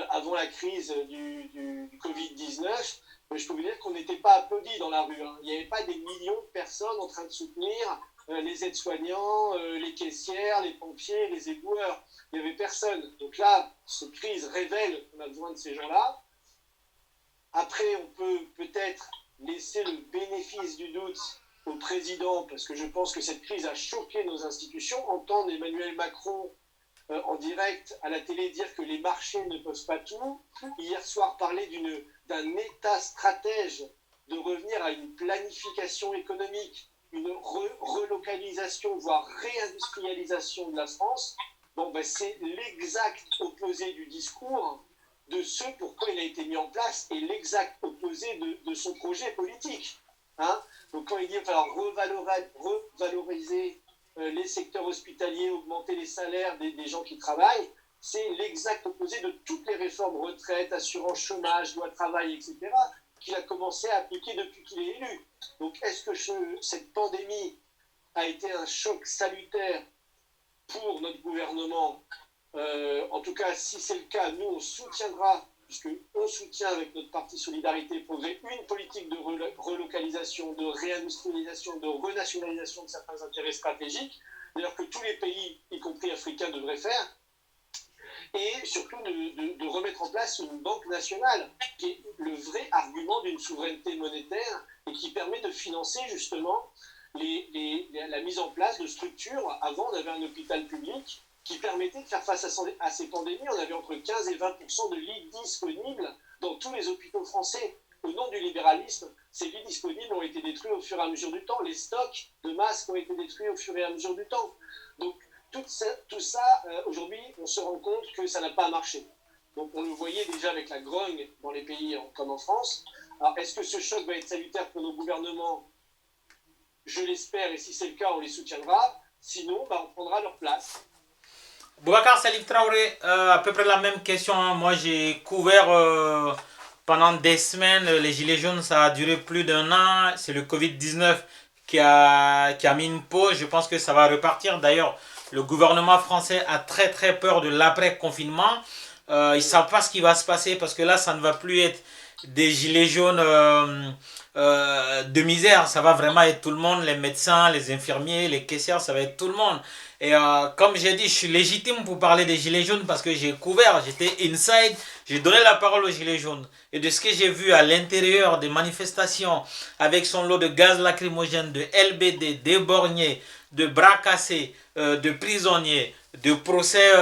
avant la crise du Covid-19. Mais je peux vous dire qu'on n'était pas applaudis dans la rue. Hein. Il n'y avait pas des millions de personnes en train de soutenir les aides-soignants, les caissières, les pompiers, les éboueurs. Il n'y avait personne. Donc là, cette crise révèle qu'on a besoin de ces gens-là. Après, on peut peut-être laisser le bénéfice du doute au président, parce que je pense que cette crise a choqué nos institutions. Entendre Emmanuel Macron en direct à la télé dire que les marchés ne peuvent pas tout. Hier soir, parler d'un État stratège, de revenir à une planification économique, une relocalisation, voire réindustrialisation de la France. Bon, ben, c'est l'exact opposé du discours de ce pourquoi il a été mis en place et l'exact opposé de son projet politique. Hein. Donc quand il dit qu'il va falloir revaloriser les secteurs hospitaliers, augmenter les salaires des gens qui travaillent, c'est l'exact opposé de toutes les réformes retraite, assurance chômage, loi travail, etc., qu'il a commencé à appliquer depuis qu'il est élu. Donc est-ce que cette pandémie a été un choc salutaire pour notre gouvernement? En tout cas, si c'est le cas, nous on soutiendra, puisqu'on soutient avec notre parti Solidarité et Progrès une politique de relocalisation, de réindustrialisation, de renationalisation de certains intérêts stratégiques, d'ailleurs que tous les pays, y compris africains, devraient faire, et surtout de remettre en place une banque nationale, qui est le vrai argument d'une souveraineté monétaire et qui permet de financer justement la mise en place de structures. Avant, on avait un hôpital public qui permettait de faire face à ces pandémies. On avait entre 15 et 20% de lits disponibles dans tous les hôpitaux français. Au nom du libéralisme, ces lits disponibles ont été détruits au fur et à mesure du temps. Les stocks de masques ont été détruits au fur et à mesure du temps. Donc tout ça aujourd'hui, on se rend compte que ça n'a pas marché. Donc on le voyait déjà avec la grogne dans les pays comme en France. Alors est-ce que ce choc va être salutaire pour nos gouvernements? Je l'espère, et si c'est le cas, on les soutiendra. Sinon, on prendra leur place. Boubacar Salif Traoré, à peu près la même question, hein. Moi, j'ai couvert pendant des semaines les Gilets jaunes. Ça a duré plus d'un an. C'est le Covid-19 qui a mis une pause. Je pense que ça va repartir. D'ailleurs, le gouvernement français a très très peur de l'après-confinement. Ils ne savent pas ce qui va se passer parce que là, ça ne va plus être des Gilets jaunes de misère. Ça va vraiment être tout le monde, les médecins, les infirmiers, les caissières, ça va être tout le monde. Et comme j'ai dit, je suis légitime pour parler des Gilets jaunes parce que j'ai couvert, j'étais inside, j'ai donné la parole aux Gilets jaunes. Et de ce que j'ai vu à l'intérieur des manifestations, avec son lot de gaz lacrymogène, de LBD, d'éborgnés, de bras cassés, de prisonniers, de procès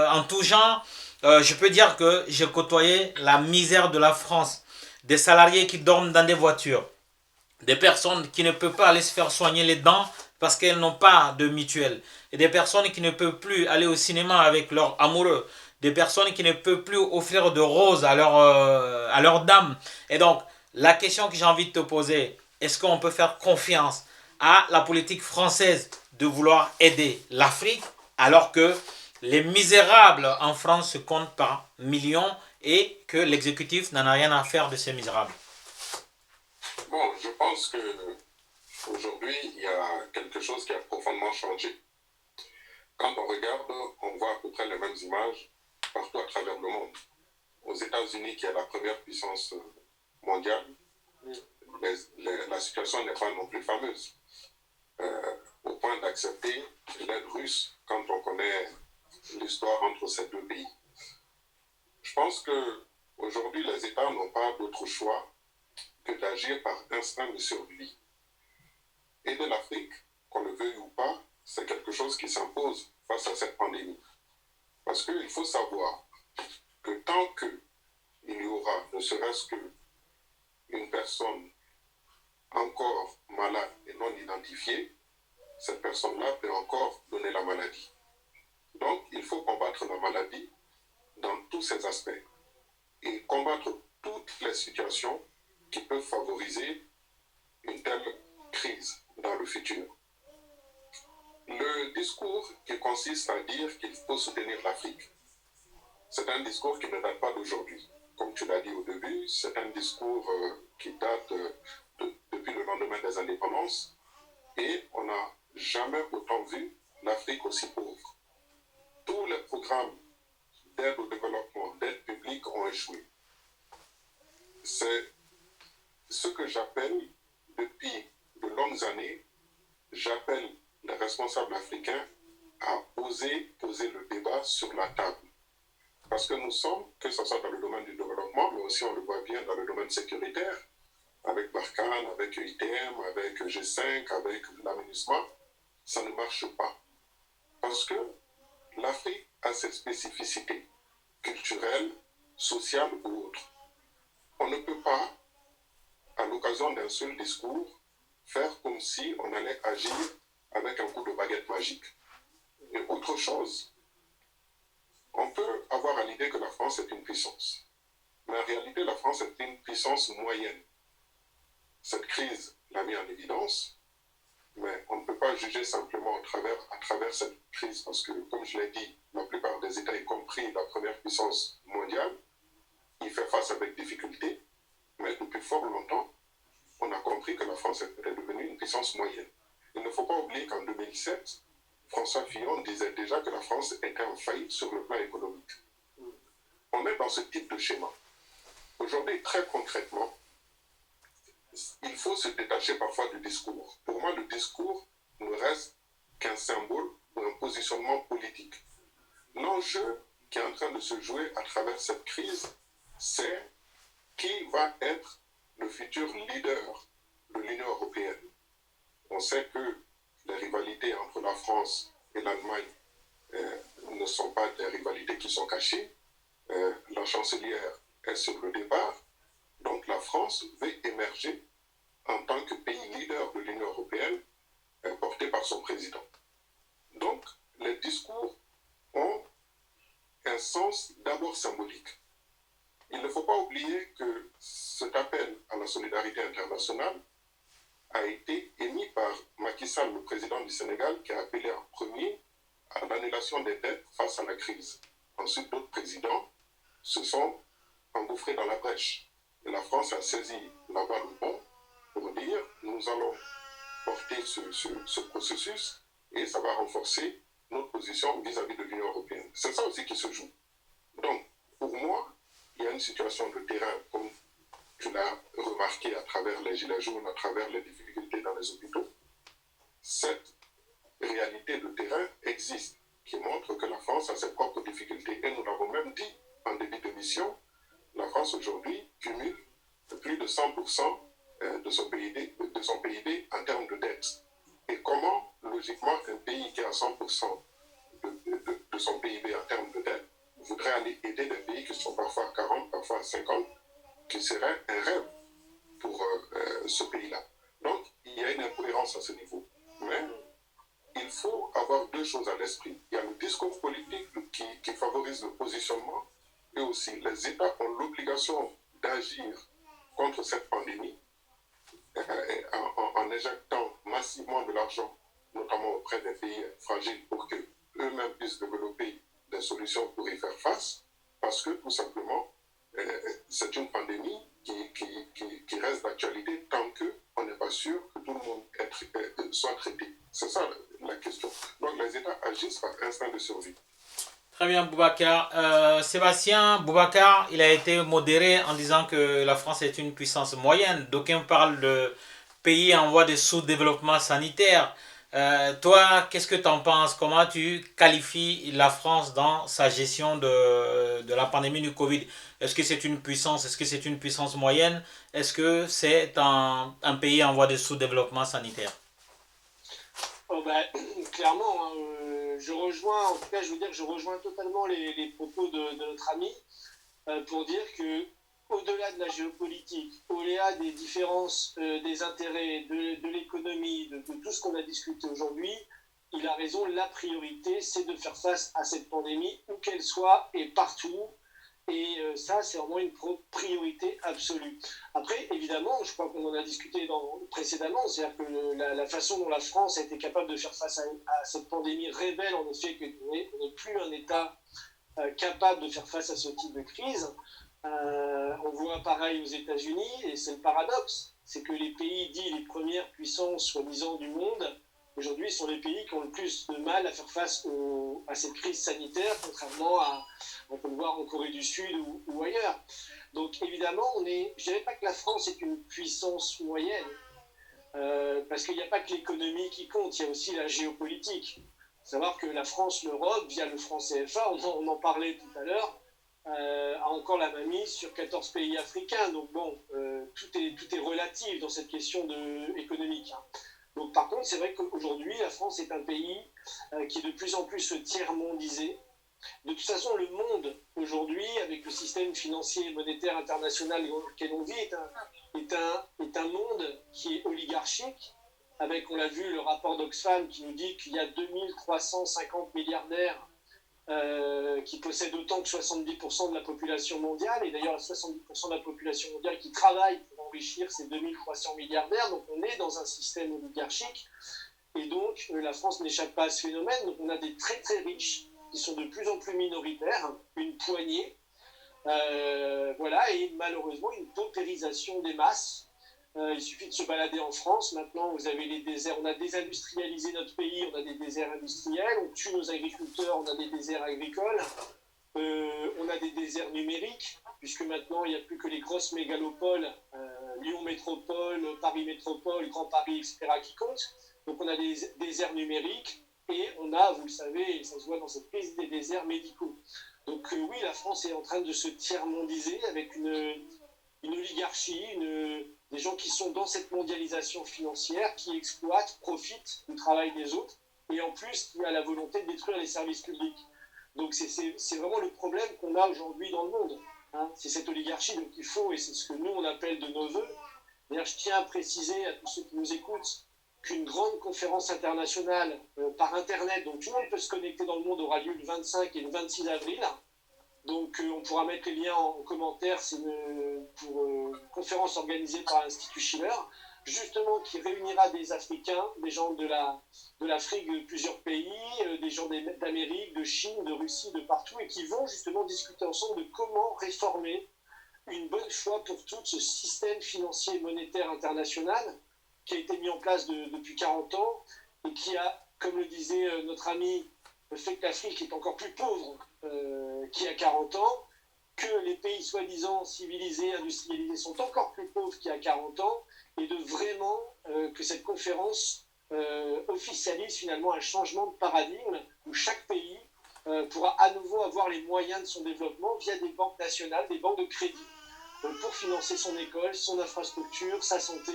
en tout genre, je peux dire que j'ai côtoyé la misère de la France. Des salariés qui dorment dans des voitures, des personnes qui ne peuvent pas aller se faire soigner les dents parce qu'elles n'ont pas de mutuelle, et des personnes qui ne peuvent plus aller au cinéma avec leur amoureux, des personnes qui ne peuvent plus offrir de roses à leur dame. Et donc, la question que j'ai envie de te poser, est-ce qu'on peut faire confiance à la politique française de vouloir aider l'Afrique alors que les misérables en France se comptent par millions et que l'exécutif n'en a rien à faire de ces misérables? Bon, je pense que aujourd'hui, il y a quelque chose qui a profondément changé. Quand on regarde, on voit à peu près les mêmes images partout à travers le monde. Aux États-Unis, qui est la première puissance mondiale, la situation n'est pas non plus fameuse. Au point d'accepter l'aide russe quand on connaît l'histoire entre ces deux pays. Je pense que aujourd'hui, les États n'ont pas d'autre choix que d'agir par instinct de survie. Aider l'Afrique, qu'on le veuille ou pas, c'est quelque chose qui s'impose face à cette pandémie. Parce qu'il faut savoir que tant qu'il y aura, ne serait-ce qu'une personne encore malade et non identifiée, cette personne-là peut encore donner la maladie. Donc, il faut combattre la maladie dans tous ses aspects et combattre toutes les situations qui peuvent favoriser une telle crise dans le futur. Le discours qui consiste à dire qu'il faut soutenir l'Afrique, c'est un discours qui ne date pas d'aujourd'hui. Comme tu l'as dit au début, c'est un discours qui date depuis le lendemain des indépendances et on n'a jamais autant vu l'Afrique aussi pauvre. Tous les programmes d'aide au développement, d'aide publique ont échoué. C'est ce que j'appelle, depuis de longues années, j'appelle les responsables africains à oser poser le débat sur la table. Parce que nous sommes, que ce soit dans le domaine du développement, mais aussi on le voit bien dans le domaine sécuritaire, avec Barkhane, avec ITM, avec G5, avec l'aménagement, ça ne marche pas. Parce que l'Afrique a ses spécificités culturelles, sociales ou autres. On ne peut pas, à l'occasion d'un seul discours, faire comme si on allait agir avec un coup de baguette magique. Et autre chose, on peut avoir à l'idée que la France est une puissance. Mais en réalité, la France est une puissance moyenne. Cette crise l'a mis en évidence, mais on ne peut pas juger simplement à travers cette crise, parce que, comme je l'ai dit, la plupart des États, y compris la première puissance mondiale, y fait face avec difficulté, mais depuis fort longtemps, on a compris que la France était devenue une puissance moyenne. Il ne faut pas oublier qu'en 2007, François Fillon disait déjà que la France était en faillite sur le plan économique. On est dans ce type de schéma. Aujourd'hui, très concrètement, il faut se détacher parfois du discours. Pour moi, le discours ne reste qu'un symbole ou un positionnement politique. L'enjeu qui est en train de se jouer à travers cette crise, c'est qui va être le futur leader de l'Union européenne. On sait que les rivalités entre la France et l'Allemagne ne sont pas des rivalités qui sont cachées. La chancelière est sur le départ. Donc la France veut émerger en tant que pays leader de l'Union européenne, porté par son président. Donc les discours ont un sens d'abord symbolique. Il ne faut pas oublier que cet appel à la solidarité internationale a été émis par Macky Sall, le président du Sénégal, qui a appelé en premier à l'annulation des dettes face à la crise. Ensuite, d'autres présidents se sont engouffrés dans la brèche. Et la France a saisi la balle au bon pour dire nous allons porter ce processus et ça va renforcer notre position vis-à-vis de l'Union européenne. C'est ça aussi qui se joue. Donc, pour moi, il y a une situation de terrain, comme tu l'as remarqué à travers les gilets jaunes, à travers les difficultés dans les hôpitaux. Cette réalité de terrain existe, qui montre que la France a ses propres difficultés. Et nous l'avons même dit en début d'émission, la France aujourd'hui cumule plus de 100% de son PIB en termes de dette. Et comment, logiquement, un pays qui a 100% de son PIB en termes de dette voudrait aller aider des pays qui sont parfois à 40, parfois à 50, qui serait un rêve pour ce pays-là. Donc, il y a une incohérence à ce niveau. Mais il faut avoir deux choses à l'esprit. Il y a le discours politique qui favorise le positionnement et aussi les États ont l'obligation d'agir contre cette pandémie en injectant massivement de l'argent, notamment auprès des pays fragiles, pour qu'eux-mêmes puissent développer des solutions pour y faire face, parce que tout simplement, c'est une pandémie qui reste d'actualité tant qu'on n'est pas sûr que tout le monde soit traité. C'est ça la question. Donc les États agissent par instinct de survie. Très bien, Boubacar. Sébastien, Boubacar, il a été modéré en disant que la France est une puissance moyenne. D'aucuns parlent de pays en voie de sous-développement sanitaire. Toi, qu'est-ce que tu en penses? Comment tu qualifies la France dans sa gestion de la pandémie du Covid? Est-ce que c'est une puissance? Est-ce que c'est une puissance moyenne? Est-ce que c'est un pays en voie de sous-développement sanitaire? Oh bah, clairement, hein, je rejoins, en tout cas, je veux dire que je rejoins totalement les propos de notre ami pour dire que au-delà de la géopolitique, au-delà des différences des intérêts, de l'économie, de tout ce qu'on a discuté aujourd'hui, il a raison, la priorité, c'est de faire face à cette pandémie, où qu'elle soit et partout. Et ça, c'est vraiment une priorité absolue. Après, évidemment, je crois qu'on en a discuté précédemment, c'est-à-dire que la façon dont la France a été capable de faire face à cette pandémie révèle en effet qu'on n'est plus un État capable de faire face à ce type de crise. On voit pareil aux États-Unis, et c'est le paradoxe, c'est que les pays dits les premières puissances soi-disant du monde, aujourd'hui sont les pays qui ont le plus de mal à faire face à cette crise sanitaire, contrairement à, on peut le voir en Corée du Sud ou ailleurs. Donc évidemment, je ne dirais pas que la France est une puissance moyenne, parce qu'il n'y a pas que l'économie qui compte, il y a aussi la géopolitique. Il faut savoir que la France, l'Europe, via le franc CFA, on en parlait tout à l'heure, a encore la main mise sur 14 pays africains. Donc bon, tout est relatif dans cette question économique. Hein. Donc par contre, c'est vrai qu'aujourd'hui, la France est un pays qui est de plus en plus tiers-mondisé. De toute façon, le monde aujourd'hui, avec le système financier et monétaire international dans lequel on vit, est un monde qui est oligarchique, avec, on l'a vu, le rapport d'Oxfam qui nous dit qu'il y a 2350 milliardaires qui possèdent autant que 70% de la population mondiale, et d'ailleurs 70% de la population mondiale qui travaille pour enrichir ces 2300 milliardaires, donc on est dans un système oligarchique, et donc la France n'échappe pas à ce phénomène, donc on a des très très riches qui sont de plus en plus minoritaires, une poignée, voilà, et malheureusement une paupérisation des masses. Il suffit de se balader en France. Maintenant, vous avez les déserts. On a désindustrialisé notre pays. On a des déserts industriels. On tue nos agriculteurs. On a des déserts agricoles. On a des déserts numériques, puisque maintenant, il n'y a plus que les grosses mégalopoles, Lyon Métropole, Paris Métropole, Grand Paris, etc., qui comptent. Donc, on a des déserts numériques et on a, vous le savez, et ça se voit dans cette crise, des déserts médicaux. Donc, oui, la France est en train de se tiers-mondiser avec une oligarchie, des gens qui sont dans cette mondialisation financière, qui exploitent, profitent du travail des autres, et en plus qui a la volonté de détruire les services publics. Donc c'est vraiment le problème qu'on a aujourd'hui dans le monde. Hein. C'est cette oligarchie, donc il faut, et c'est ce que nous on appelle de nos voeux. D'ailleurs, je tiens à préciser à tous ceux qui nous écoutent qu'une grande conférence internationale par Internet, donc tout le monde peut se connecter dans le monde, aura lieu le 25 et le 26 avril. Donc on pourra mettre les liens en commentaire, c'est une conférence organisée par l'Institut Schiller. justement qui réunira des Africains, des gens de l'Afrique, de plusieurs pays, des gens d'Amérique, de Chine, de Russie, de partout, et qui vont justement discuter ensemble de comment réformer une bonne fois pour toutes ce système financier et monétaire international qui a été mis en place depuis 40 ans et qui a, comme le disait notre ami, fait que l'Afrique est encore plus pauvre qu'il y a 40 ans, que les pays soi-disant civilisés, industrialisés sont encore plus pauvres qu'il y a 40 ans, et de vraiment que cette conférence officialise finalement un changement de paradigme où chaque pays pourra à nouveau avoir les moyens de son développement via des banques nationales, des banques de crédit, pour financer son école, son infrastructure, sa santé.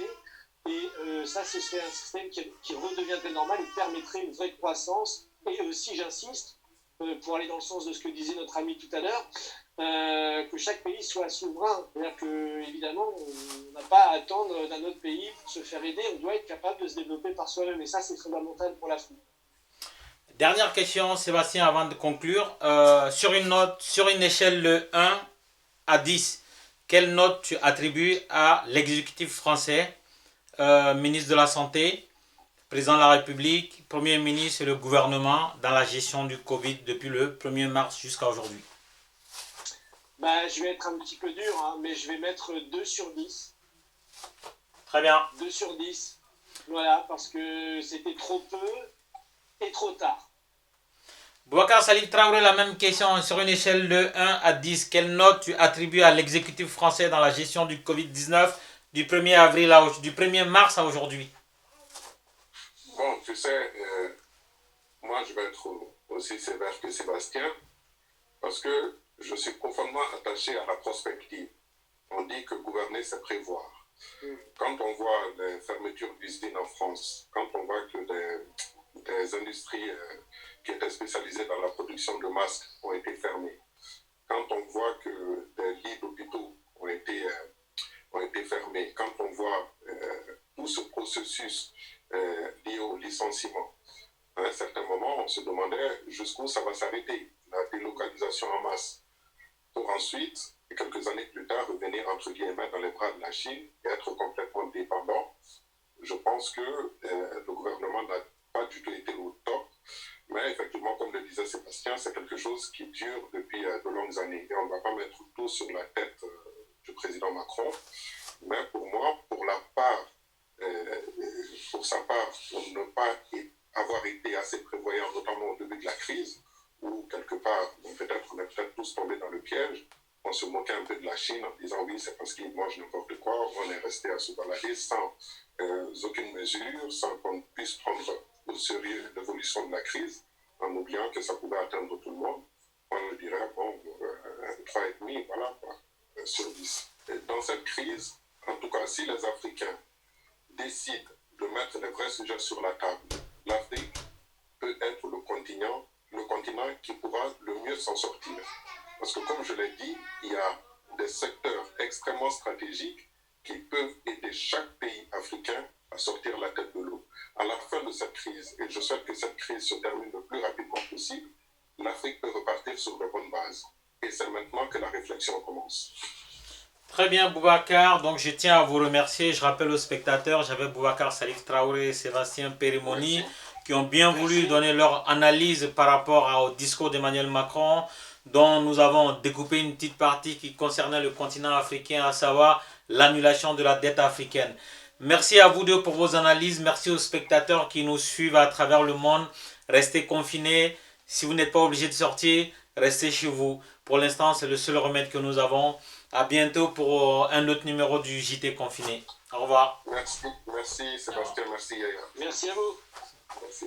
Et ça, ce serait un système qui redeviendrait normal et permettrait une vraie croissance. Et aussi, j'insiste, pour aller dans le sens de ce que disait notre ami tout à l'heure, que chaque pays soit souverain. C'est-à-dire qu'évidemment, on n'a pas à attendre d'un autre pays pour se faire aider. On doit être capable de se développer par soi-même. Et ça, c'est fondamental pour l'Afrique. Dernière question, Sébastien, avant de conclure. Sur une échelle de 1 à 10, quelle note tu attribues à l'exécutif français, ministre de la Santé, président de la République, Premier ministre et le gouvernement dans la gestion du Covid depuis le 1er mars jusqu'à aujourd'hui? Je vais être un petit peu dur, hein, mais je vais mettre 2 sur 10. Très bien. 2 sur 10. Voilà, parce que c'était trop peu et trop tard. Boubacar Salif Traoré, la même question. Sur une échelle de 1 à 10, quelle note tu attribues à l'exécutif français dans la gestion du Covid-19 du 1er mars à aujourd'hui? Bon, tu sais, moi je vais être aussi sévère que Sébastien, parce que je suis profondément attaché à la prospective. On dit que gouverner, c'est prévoir. Quand on voit les fermetures d'usines en France, quand on voit que des industries qui étaient spécialisées dans la production de masques ont été fermées, quand on voit que des lits d'hôpitaux ont été fermés, quand on voit tout ce processus lié au licenciement, à un certain moment, on se demandait jusqu'où ça va s'arrêter, la délocalisation en masse, pour ensuite, quelques années plus tard, revenir entre guillemets dans les bras de la Chine et être complètement dépendant. Je pense que le gouvernement n'a pas du tout été au top, mais effectivement, comme le disait Sébastien, c'est quelque chose qui dure depuis de longues années et on ne va pas mettre tout sur la tête du président Macron, mais pour moi, pour sa part, pour ne pas avoir été assez prévoyant, notamment au début de la crise, où quelque part, on est peut-être tous tombés dans le piège, on se moquait un peu de la Chine en disant oui, c'est parce qu'ils mangent n'importe quoi, on est resté à se balader sans aucune mesure, sans qu'on puisse prendre au sérieux l'évolution de la crise, en oubliant que ça pouvait atteindre tout le monde. Moi, je dirais, bon, 3,5, voilà, quoi, sur 10. Et dans cette crise, en tout cas, si les Africains décident de mettre les vrais sujets sur la table, l'Afrique peut être le continent qui pourra le mieux s'en sortir. Parce que comme je l'ai dit, il y a des secteurs extrêmement stratégiques qui peuvent aider chaque pays africain à sortir la tête de l'eau. À la fin de cette crise, et je souhaite que cette crise se termine le plus rapidement possible, l'Afrique peut repartir sur de bonnes bases. Et c'est maintenant que la réflexion commence. Très bien, Boubacar. Donc, je tiens à vous remercier. Je rappelle aux spectateurs, j'avais Boubacar Salif Traoré et Sébastien Périmoni qui ont bien voulu donner leur analyse par rapport au discours d'Emmanuel Macron, dont nous avons découpé une petite partie qui concernait le continent africain, à savoir l'annulation de la dette africaine. Merci à vous deux pour vos analyses. Merci aux spectateurs qui nous suivent à travers le monde. Restez confinés. Si vous n'êtes pas obligé de sortir, restez chez vous. Pour l'instant, c'est le seul remède que nous avons. À bientôt pour un autre numéro du JT Confiné. Au revoir. Merci Sébastien, merci Yaya. Merci à vous. Merci.